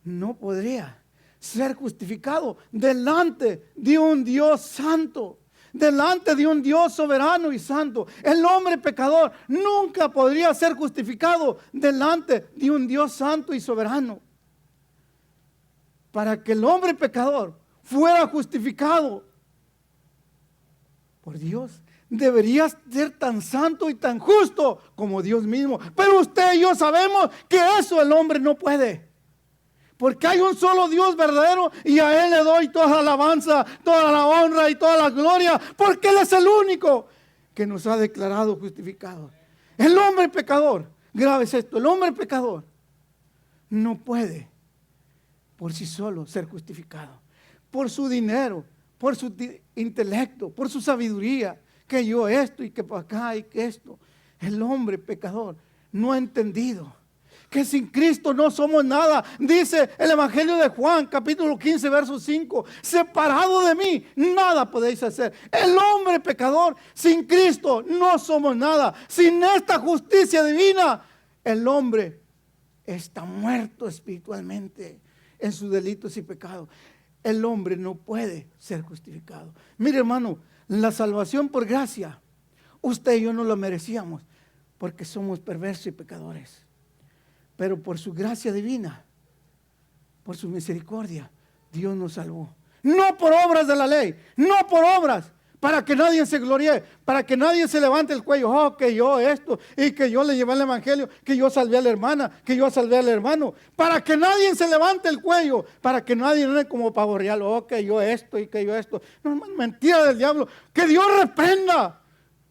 no podría ser justificado delante de un Dios santo, delante de un Dios soberano y santo. El hombre pecador nunca podría ser justificado delante de un Dios santo y soberano. Para que el hombre pecador fuera justificado por Dios, debería ser tan santo y tan justo como Dios mismo. Pero usted y yo sabemos que eso el hombre no puede. Porque hay un solo Dios verdadero y a Él le doy toda la alabanza, toda la honra y toda la gloria. Porque Él es el único que nos ha declarado justificados. El hombre pecador, grave es esto, el hombre pecador no puede por sí solo ser justificado. Por su dinero, por su intelecto, por su sabiduría, que yo esto y que por acá y que esto. El hombre pecador no ha entendido que sin Cristo no somos nada. Dice el Evangelio de Juan, capítulo 15, verso 5. Separado de mí, nada podéis hacer. El hombre pecador, sin Cristo no somos nada. Sin esta justicia divina, el hombre está muerto espiritualmente en sus delitos y pecados. El hombre no puede ser justificado. Mire, hermano, la salvación por gracia, usted y yo no lo merecíamos porque somos perversos y pecadores. Pero por su gracia divina, por su misericordia, Dios nos salvó. No por obras de la ley, no por obras, para que nadie se gloríe, para que nadie se levante el cuello. Oh, que yo esto, y que yo le llevé el evangelio, que yo salvé a la hermana, que yo salvé al hermano. Para que nadie se levante el cuello, para que nadie no como pavo real. Oh, que yo esto y que yo esto. No, mentira del diablo. Que Dios reprenda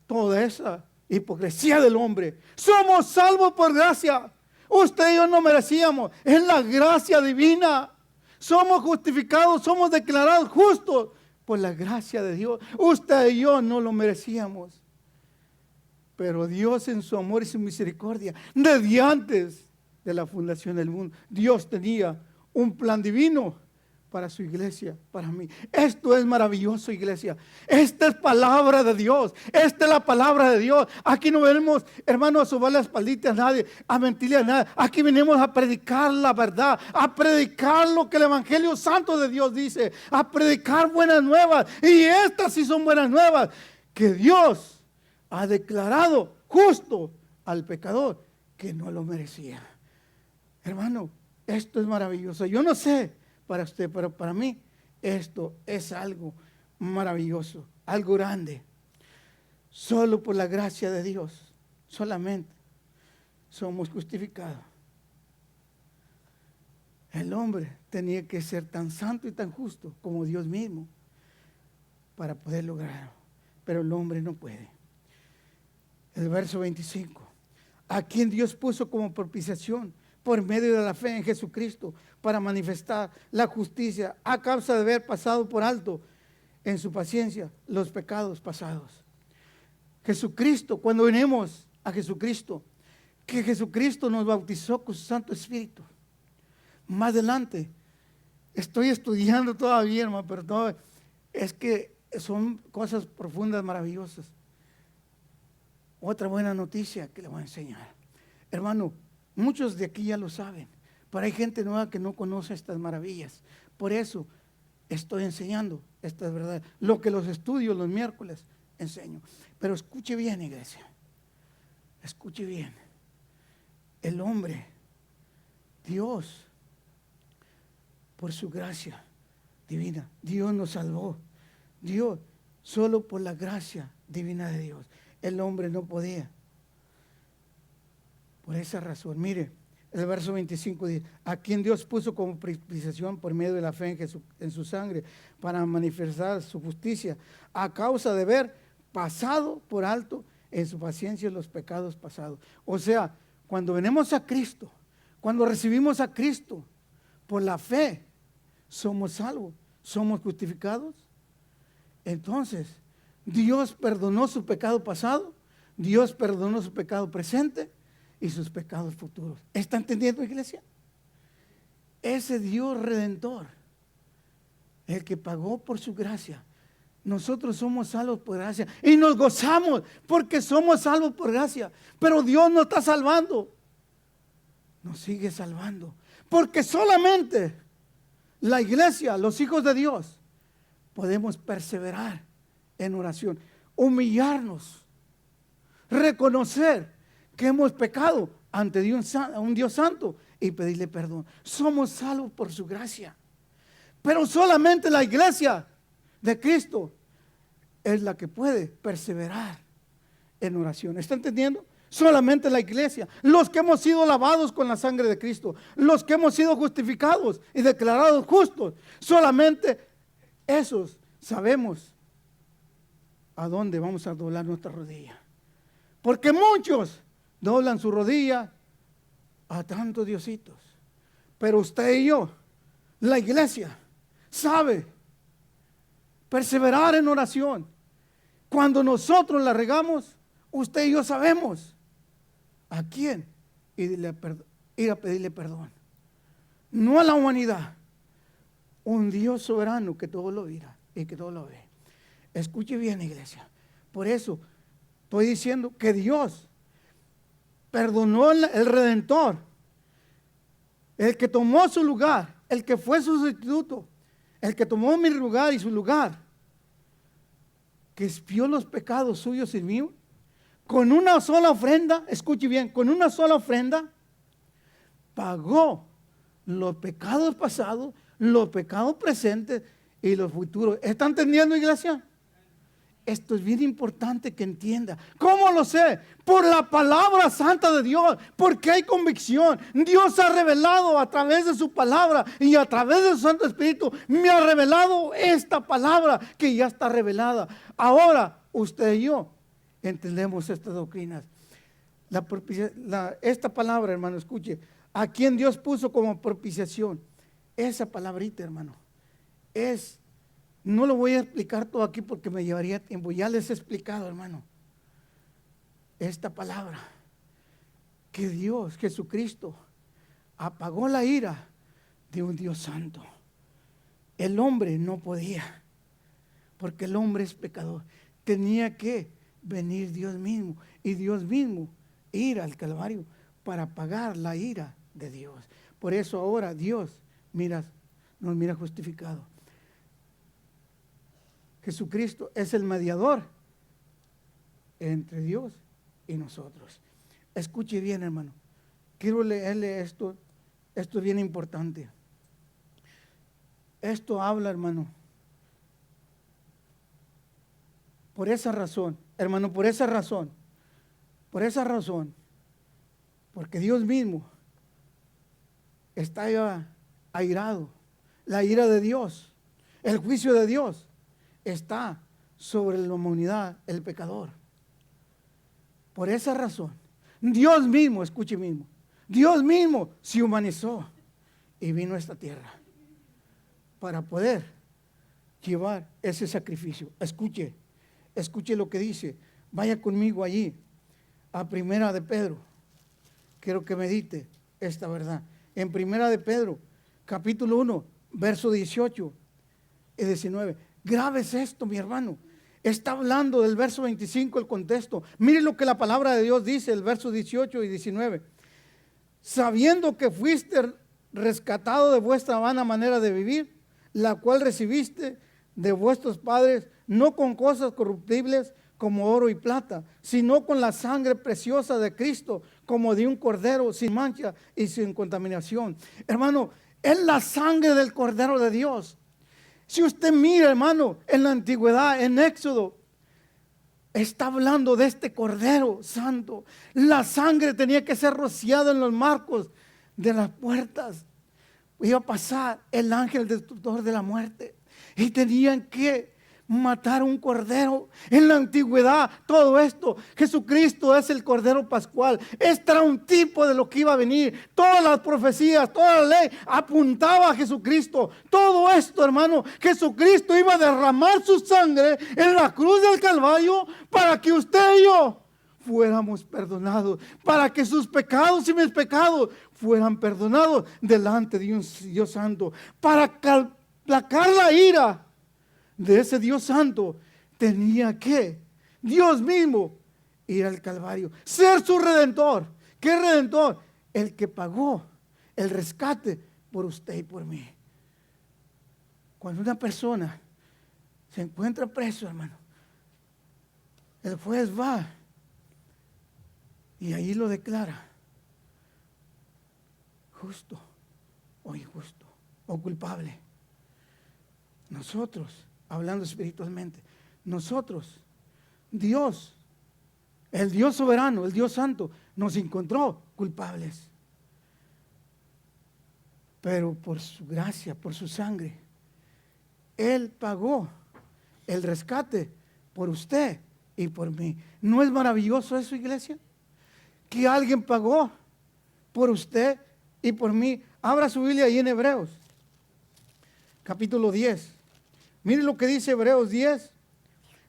toda esa hipocresía del hombre. Somos salvos por gracia. Usted y yo no merecíamos. Es la gracia divina. Somos justificados, somos declarados justos por la gracia de Dios. Usted y yo no lo merecíamos. Pero Dios en su amor y su misericordia, desde antes de la fundación del mundo, Dios tenía un plan divino para su iglesia, para mí. Esto es maravilloso, iglesia. Esta es palabra de Dios. Esta es la palabra de Dios. Aquí no venimos, hermanos, a sobar la espaldita a nadie, a mentirle a nadie. Aquí venimos a predicar la verdad, a predicar lo que el Evangelio Santo de Dios dice, a predicar buenas nuevas. Y estas sí son buenas nuevas, que Dios ha declarado justo al pecador que no lo merecía. Hermano, esto es maravilloso. Yo no sé para usted, pero para mí esto es algo maravilloso, algo grande. Solo por la gracia de Dios, solamente somos justificados. El hombre tenía que ser tan santo y tan justo como Dios mismo para poder lograrlo, pero el hombre no puede. El verso 25, a quien Dios puso como propiciación por medio de la fe en Jesucristo para manifestar la justicia a causa de haber pasado por alto en su paciencia los pecados pasados. Jesucristo, cuando venimos a Jesucristo, que Jesucristo nos bautizó con su Santo Espíritu. Más adelante, estoy estudiando todavía, hermano, pero todo, es que son cosas profundas, maravillosas. Otra buena noticia que le voy a enseñar. Hermano, muchos de aquí ya lo saben, pero hay gente nueva que no conoce estas maravillas. Por eso estoy enseñando estas verdades. Lo que los estudios los miércoles enseño. Pero escuche bien, iglesia. Escuche bien. El hombre, Dios, por su gracia divina, Dios nos salvó. Dios, solo por la gracia divina de Dios. El hombre no podía. Por esa razón, mire, el verso 25 dice, a quien Dios puso como propiciación por medio de la fe en su sangre para manifestar su justicia a causa de haber pasado por alto en su paciencia los pecados pasados. O sea, cuando venimos a Cristo, cuando recibimos a Cristo por la fe, somos salvos, somos justificados. Entonces, Dios perdonó su pecado pasado, Dios perdonó su pecado presente y sus pecados futuros. ¿Está entendiendo, iglesia? Ese Dios redentor, el que pagó por su gracia. Nosotros somos salvos por gracia y nos gozamos porque somos salvos por gracia. Pero Dios nos está salvando, nos sigue salvando, porque solamente la iglesia, los hijos de Dios, podemos perseverar en oración, humillarnos, reconocer que hemos pecado ante un Dios santo y pedirle perdón. Somos salvos por su gracia. Pero solamente la iglesia de Cristo es la que puede perseverar en oración. ¿Está entendiendo? Solamente la iglesia, los que hemos sido lavados con la sangre de Cristo, los que hemos sido justificados y declarados justos, solamente esos sabemos a dónde vamos a doblar nuestra rodilla. Porque muchos doblan su rodilla a tantos diositos. Pero usted y yo, la iglesia, sabe perseverar en oración. Cuando nosotros la regamos, usted y yo sabemos a quién ir a pedirle perdón. No a la humanidad, un Dios soberano que todo lo mira y que todo lo ve. Escuche bien, iglesia. Por eso estoy diciendo que Dios perdonó el Redentor, el que tomó su lugar, el que fue su sustituto, el que tomó mi lugar y su lugar, que expió los pecados suyos y míos, con una sola ofrenda, escuche bien, con una sola ofrenda, pagó los pecados pasados, los pecados presentes y los futuros. ¿Está entendiendo, iglesia? Esto es bien importante que entienda. ¿Cómo lo sé? Por la palabra santa de Dios, porque hay convicción. Dios ha revelado a través de su palabra y a través de su Santo Espíritu, me ha revelado esta palabra que ya está revelada. Ahora, usted y yo entendemos estas doctrinas. Esta palabra, hermano, escuche, a quien Dios puso como propiciación. Esa palabrita, hermano, no lo voy a explicar todo aquí porque me llevaría tiempo. Ya les he explicado, hermano, esta palabra, que Dios, Jesucristo, apagó la ira de un Dios santo. El hombre no podía, porque el hombre es pecador. Tenía que venir Dios mismo, y Dios mismo ir al Calvario para apagar la ira de Dios. Por eso ahora Dios nos mira justificado. Jesucristo es el mediador entre Dios y nosotros. Escuche bien, hermano. Quiero leerle esto. Esto es bien importante. Esto habla, hermano. Por esa razón, hermano, por esa razón, porque Dios mismo está ya airado. La ira de Dios, el juicio de Dios está sobre la humanidad, el pecador. Por esa razón, Dios mismo, escuche mismo, Dios mismo se humanizó y vino a esta tierra para poder llevar ese sacrificio. Escuche lo que dice. Vaya conmigo allí a Primera de Pedro. Quiero que medite esta verdad. En Primera de Pedro, capítulo 1, verso 18 y 19. Grave esto, mi hermano. Está hablando del verso 25, el contexto. Mire lo que la palabra de Dios dice, el verso 18 y 19. Sabiendo que fuiste rescatado de vuestra vana manera de vivir, la cual recibiste de vuestros padres, no con cosas corruptibles como oro y plata, sino con la sangre preciosa de Cristo, como de un cordero sin mancha y sin contaminación. Hermano, es la sangre del Cordero de Dios. Si usted mira, hermano, en la antigüedad, en Éxodo, está hablando de este Cordero Santo. La sangre tenía que ser rociada en los marcos de las puertas. Iba a pasar el ángel destructor de la muerte y tenían que matar un cordero. En la antigüedad, todo esto, Jesucristo es el cordero pascual. Este era un tipo de lo que iba a venir. Todas las profecías, toda la ley apuntaba a Jesucristo. Todo esto, hermano, Jesucristo iba a derramar su sangre en la cruz del Calvario para que usted y yo fuéramos perdonados, para que sus pecados y mis pecados fueran perdonados delante de un Dios santo, para aplacar la ira de ese Dios santo. Tenía que Dios mismo ir al Calvario, ser su redentor. ¿Qué redentor? El que pagó el rescate por usted y por mí. Cuando una persona se encuentra preso, hermano, el juez va y ahí lo declara justo o injusto o culpable. Nosotros, hablando espiritualmente, nosotros, Dios, el Dios soberano, el Dios santo, nos encontró culpables. Pero por su gracia, por su sangre, Él pagó el rescate por usted y por mí. ¿No es maravilloso eso, iglesia? Que alguien pagó por usted y por mí. Abra su Biblia ahí en Hebreos, capítulo 10. Mire lo que dice Hebreos 10.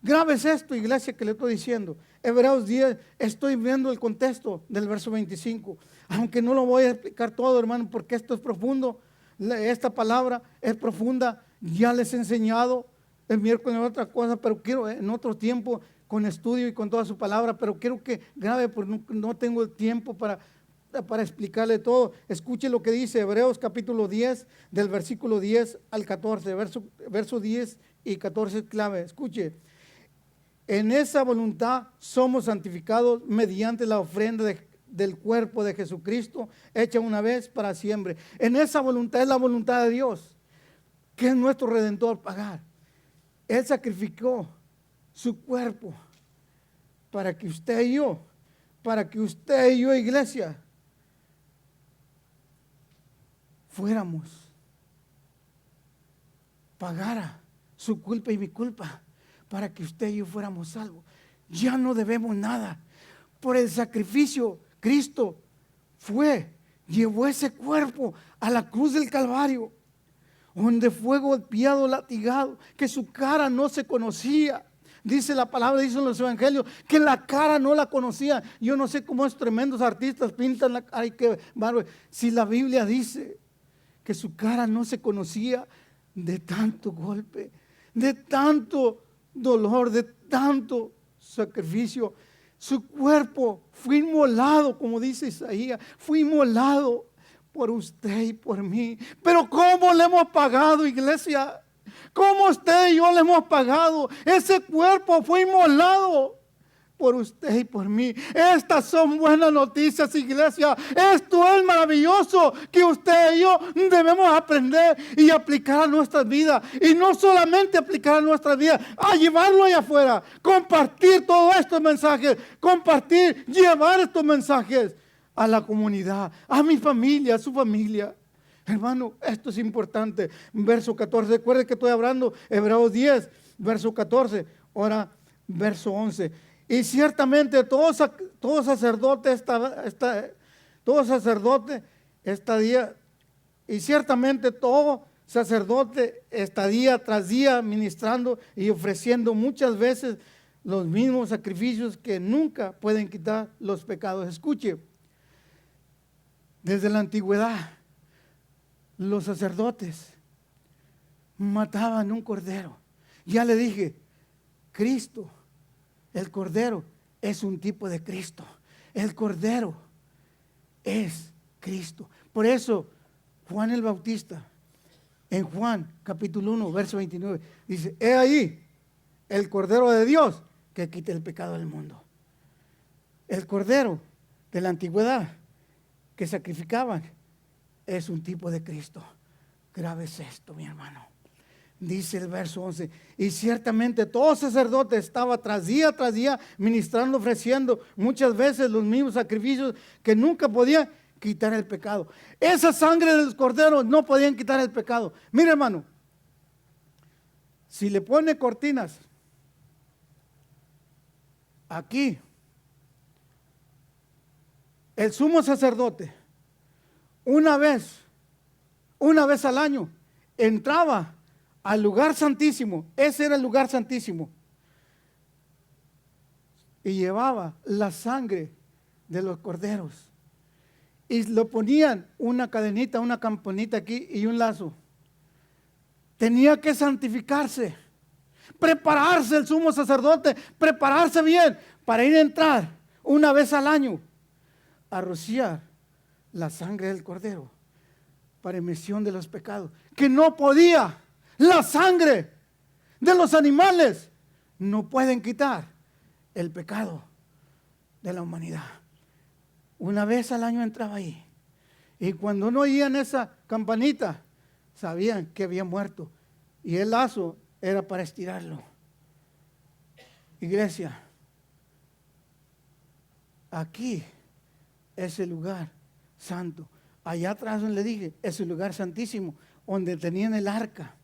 Grabes esto, iglesia, que le estoy diciendo. Hebreos 10, estoy viendo el contexto del verso 25. Aunque no lo voy a explicar todo, hermano, porque esto es profundo. Esta palabra es profunda. Ya les he enseñado el miércoles otra cosa, pero quiero en otro tiempo, con estudio y con toda su palabra, pero quiero que grabe, porque no tengo el tiempo para explicarle todo. Escuche lo que dice Hebreos capítulo 10, del versículo 10 al 14, verso 10 y 14 es clave. Escuche: en esa voluntad somos santificados mediante la ofrenda del cuerpo de Jesucristo, hecha una vez para siempre. En esa voluntad es la voluntad de Dios, que es nuestro Redentor, pagar. Él sacrificó su cuerpo para que usted y yo, iglesia, pagara su culpa y mi culpa, para que usted y yo fuéramos salvos. Ya no debemos nada. Por el sacrificio, Cristo llevó ese cuerpo a la cruz del Calvario, donde fue golpeado, latigado, que su cara no se conocía. Dice la palabra, dice en los evangelios, que la cara no la conocía. Yo no sé cómo esos tremendos artistas pintan la cara. Si la Biblia dice que su cara no se conocía de tanto golpe, de tanto dolor, de tanto sacrificio. Su cuerpo fue inmolado, como dice Isaías, fue inmolado por usted y por mí. Pero ¿cómo le hemos pagado, iglesia? ¿Cómo usted y yo le hemos pagado? Ese cuerpo fue inmolado por usted y por mí. Estas son buenas noticias, iglesia. Esto es maravilloso que usted y yo debemos aprender y aplicar a nuestras vidas. Y no solamente aplicar a nuestras vidas, a llevarlo allá afuera. Compartir todos estos mensajes. Llevar estos mensajes a la comunidad, a mi familia, a su familia. Hermano, esto es importante. Verso 14, recuerde que estoy hablando Hebreos 10, verso 14, ahora verso 11. Y ciertamente todo sacerdote está día tras día ministrando y ofreciendo muchas veces los mismos sacrificios que nunca pueden quitar los pecados. Escuche, desde la antigüedad, los sacerdotes mataban un cordero. Ya le dije, Cristo, el cordero, es un tipo de Cristo. El cordero es Cristo. Por eso, Juan el Bautista, en Juan capítulo 1, verso 29, dice: he ahí el cordero de Dios que quita el pecado del mundo. El cordero de la antigüedad que sacrificaban es un tipo de Cristo. Grabes esto, mi hermano. Dice el verso 11: y ciertamente todo sacerdote estaba tras día ministrando, ofreciendo muchas veces los mismos sacrificios que nunca podían quitar el pecado. Esa sangre de los corderos no podían quitar el pecado. Mire, hermano, Si le pone cortinas aquí, el sumo sacerdote, una vez al año, entraba al lugar santísimo. Ese era el lugar santísimo. Y llevaba la sangre de los corderos. Y lo ponían una cadenita, una campanita aquí y un lazo. Tenía que santificarse, prepararse el sumo sacerdote, prepararse bien para ir a entrar una vez al año a rociar la sangre del cordero para emisión de los pecados. Que no podía, la sangre de los animales no pueden quitar el pecado de la humanidad. Una vez al año entraba ahí. Y cuando no oían esa campanita, sabían que había muerto. Y el lazo era para estirarlo. Iglesia, aquí es el lugar santo. Allá atrás donde le dije, es el lugar santísimo, donde tenían el arca.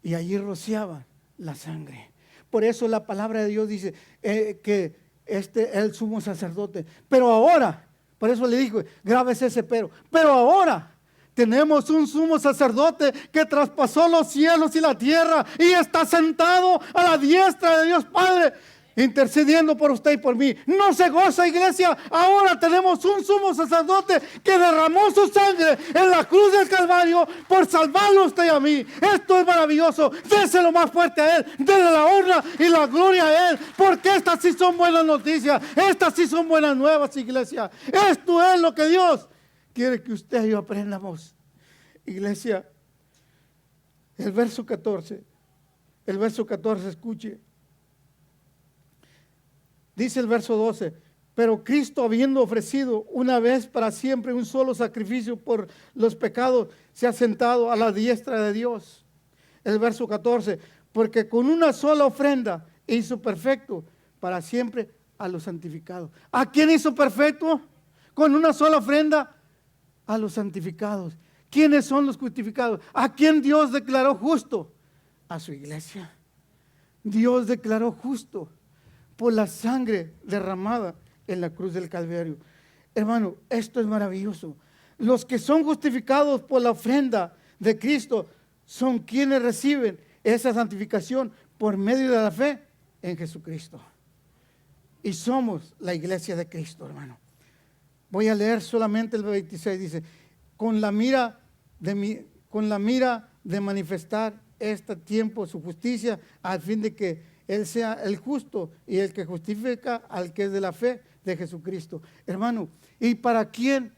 Y allí rociaban la sangre. Por eso la palabra de Dios dice que este es el sumo sacerdote. Pero ahora, por eso le digo, grábese ese pero ahora tenemos un sumo sacerdote que traspasó los cielos y la tierra y está sentado a la diestra de Dios Padre, intercediendo por usted y por mí. No se goza, iglesia. Ahora tenemos un sumo sacerdote que derramó su sangre en la cruz del Calvario por salvarlo a usted y a mí. Esto es maravilloso. Déselo más fuerte a Él. Denle la honra y la gloria a Él, porque estas sí son buenas noticias. Estas sí son buenas nuevas, iglesia. Esto es lo que Dios quiere que usted y yo aprendamos. Iglesia, el verso 14, escuche. Dice el verso 12, pero Cristo, habiendo ofrecido una vez para siempre un solo sacrificio por los pecados, se ha sentado a la diestra de Dios. El verso 14, porque con una sola ofrenda hizo perfecto para siempre a los santificados. ¿A quién hizo perfecto? Con una sola ofrenda a los santificados. ¿Quiénes son los justificados? ¿A quién Dios declaró justo? A su iglesia. Dios declaró justo por la sangre derramada en la cruz del Calvario. Hermano, esto es maravilloso. Los que son justificados por la ofrenda de Cristo son quienes reciben esa santificación por medio de la fe en Jesucristo. Y somos la iglesia de Cristo, hermano. Voy a leer solamente el 26, dice, con la mira de manifestar este tiempo su justicia, al fin de que Él sea el justo y el que justifica al que es de la fe de Jesucristo. Hermano, ¿y para quién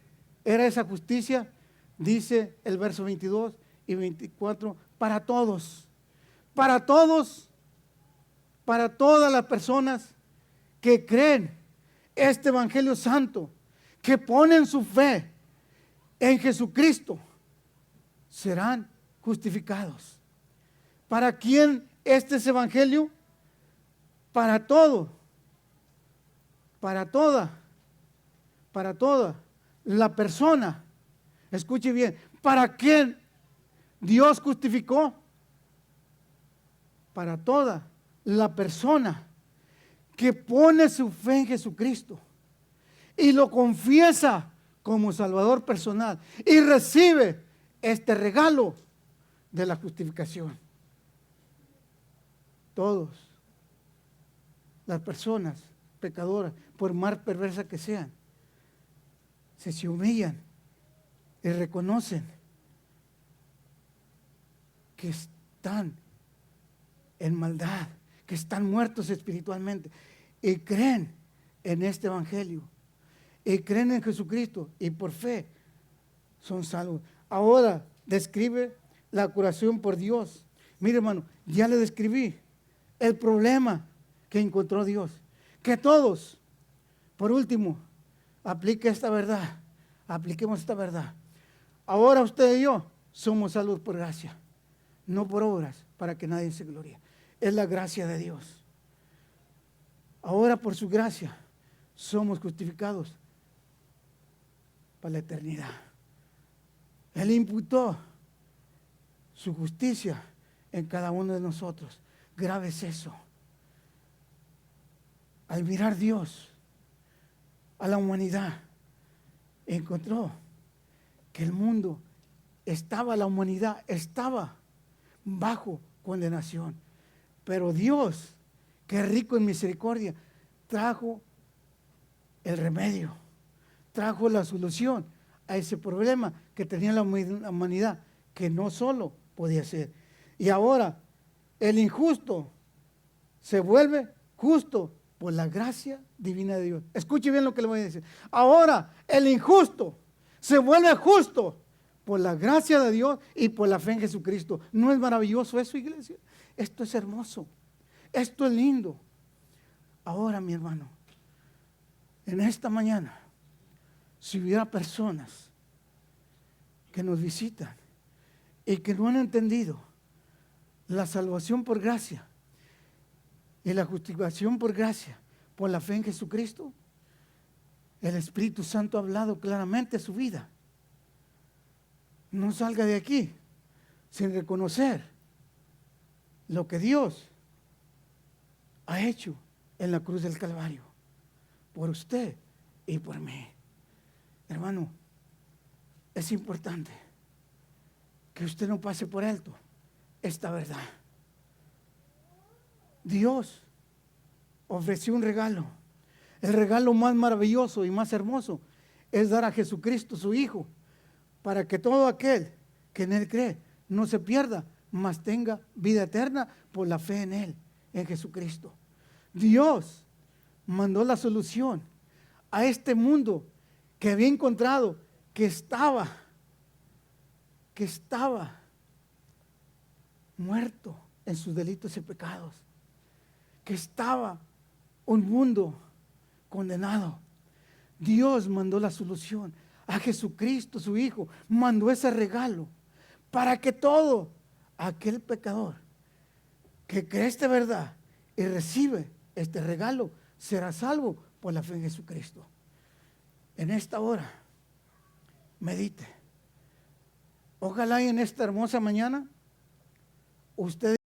era esa justicia? Dice el verso 22 y 24, para todas las personas que creen este evangelio santo, que ponen su fe en Jesucristo, serán justificados. ¿Para quién este es evangelio? Para toda la persona, escuche bien, ¿para quién Dios justificó? Para toda la persona que pone su fe en Jesucristo y lo confiesa como Salvador personal y recibe este regalo de la justificación. Todos las personas pecadoras, por más perversas que sean, se humillan y reconocen que están en maldad, que están muertos espiritualmente y creen en este evangelio y creen en Jesucristo y por fe son salvos. Ahora describe la curación por Dios. Mire, hermano, ya le describí el problema que encontró Dios. Que todos, por último, apliquemos esta verdad. Ahora usted y yo somos salvos por gracia, no por obras, para que nadie se glorie. Es la gracia de Dios. Ahora por su gracia somos justificados para la eternidad. Él imputó su justicia en cada uno de nosotros. Grave es eso. Al mirar Dios a la humanidad, encontró que el mundo la humanidad estaba bajo condenación. Pero Dios, que es rico en misericordia, trajo el remedio, trajo la solución a ese problema que tenía la humanidad, que no solo podía ser. Y ahora el injusto se vuelve justo por la gracia divina de Dios. Escuche bien lo que le voy a decir. Ahora el injusto se vuelve justo por la gracia de Dios y por la fe en Jesucristo. ¿No es maravilloso eso, iglesia? Esto es hermoso. Esto es lindo. Ahora, mi hermano, en esta mañana, si hubiera personas que nos visitan y que no han entendido la salvación por gracia y la justificación por gracia, por la fe en Jesucristo, el Espíritu Santo ha hablado claramente a su vida. No salga de aquí sin reconocer lo que Dios ha hecho en la cruz del Calvario por usted y por mí. Hermano, es importante que usted no pase por alto esta verdad. Dios ofreció un regalo. El regalo más maravilloso y más hermoso es dar a Jesucristo su Hijo, para que todo aquel que en Él cree no se pierda, mas tenga vida eterna por la fe en Él, en Jesucristo. Dios mandó la solución a este mundo que había encontrado que estaba muerto en sus delitos y pecados, que estaba un mundo condenado. Dios mandó la solución a Jesucristo, su Hijo, mandó ese regalo para que todo aquel pecador que cree esta verdad y recibe este regalo será salvo por la fe en Jesucristo. En esta hora, medite. Ojalá y en esta hermosa mañana usted